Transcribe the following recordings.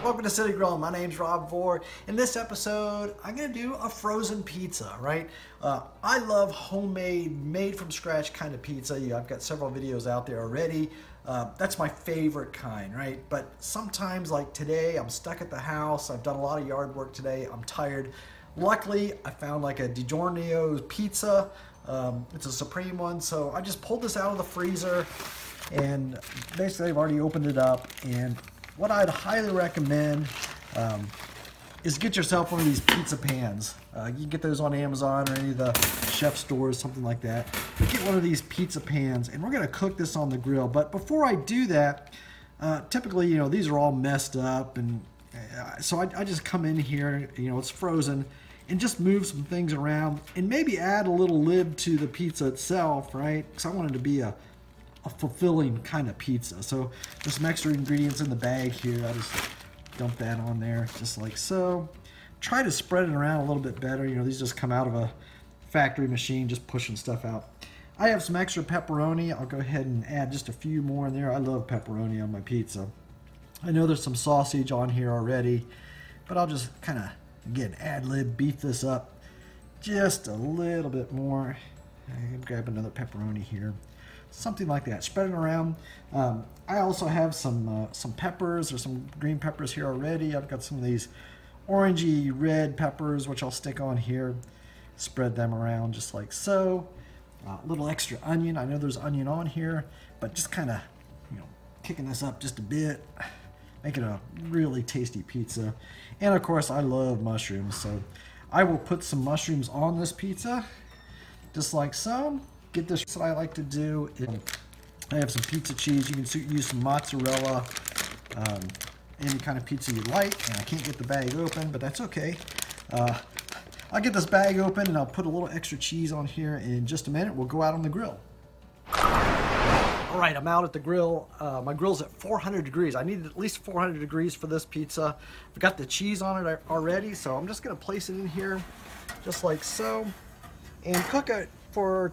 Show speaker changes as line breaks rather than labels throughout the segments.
welcome to City Grill. My name's Rob Vore. In this episode, I'm gonna do a frozen pizza, right? I love homemade, made from scratch kind of pizza. I've got several videos out there already. That's my favorite kind, right? But sometimes, like today, I'm stuck at the house. I've done a lot of yard work today. I'm tired. Luckily, I found like a DiGiorno pizza. It's a supreme one, so I just pulled this out of the freezer, and basically I've already opened it up. And what I'd highly recommend is get yourself one of these pizza pans. You can get those on Amazon or any of the chef stores, something like that. Get one of these pizza pans, and we're gonna cook this on the grill. But before I do that, typically, these are all messed up, and so I just come in here, it's frozen, and just move some things around, and maybe add a little lid to the pizza itself, right? Because I want it to be a fulfilling kind of pizza. So there's some extra ingredients in the bag here. I just dump that on there just like so. Try to spread it around a little bit better. These just come out of a factory machine, just pushing stuff out. I have some extra pepperoni. I'll go ahead and add just a few more in there. I love pepperoni on my pizza. I know there's some sausage on here already, but I'll just kind of, again, ad-lib, beef this up just a little bit more. I can grab another pepperoni here. Something like that. Spread it around. I also have some peppers, or some green peppers here already. I've got some of these orangey red peppers, which I'll stick on here. Spread them around just like so. A little extra onion. I know there's onion on here, but just kind of, kicking this up just a bit. Make it a really tasty pizza. And of course, I love mushrooms, so I will put some mushrooms on this pizza, just like so. Get this. What I like to do is I have some pizza cheese. You can use some mozzarella, any kind of pizza you like. And I can't get the bag open, but that's okay. I'll get this bag open and I'll put a little extra cheese on here in just a minute. We'll go out on the grill. All right, I'm out at the grill. My grill's at 400 degrees. I need at least 400 degrees for this pizza. I've got the cheese on it already, so I'm just gonna place it in here just like so and cook it for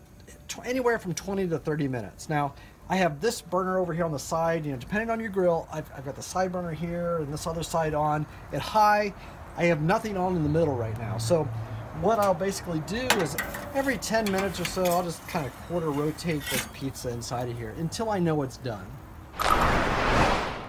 anywhere from 20 to 30 minutes. Now, I have this burner over here on the side. Depending on your grill, I've got the side burner here and this other side on at high. I have nothing on in the middle right now. So what I'll basically do is every 10 minutes or so, I'll just kind of quarter rotate this pizza inside of here until I know it's done.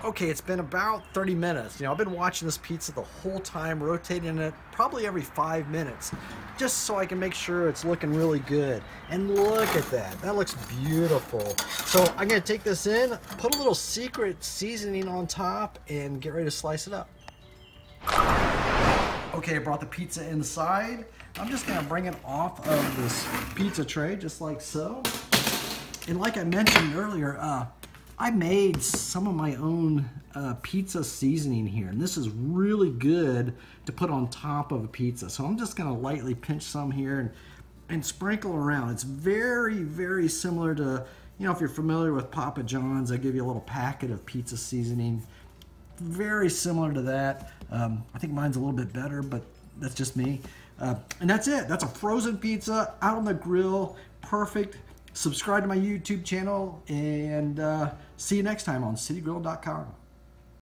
Okay, it's been about 30 minutes. I've been watching this pizza the whole time, rotating it probably every 5 minutes, just so I can make sure it's looking really good. And look at that. That looks beautiful. So I'm gonna take this in, put a little secret seasoning on top, and get ready to slice it up. Okay, I brought the pizza inside. I'm just gonna bring it off of this pizza tray, just like so. And like I mentioned earlier, I made some of my own pizza seasoning here, and this is really good to put on top of a pizza. So I'm just gonna lightly pinch some here and sprinkle around. It's very, very similar to, if you're familiar with Papa John's, they give you a little packet of pizza seasoning. Very similar to that. I think mine's a little bit better, but that's just me. And that's it. That's a frozen pizza out on the grill. Perfect. Subscribe to my YouTube channel, and see you next time on citygrill.com.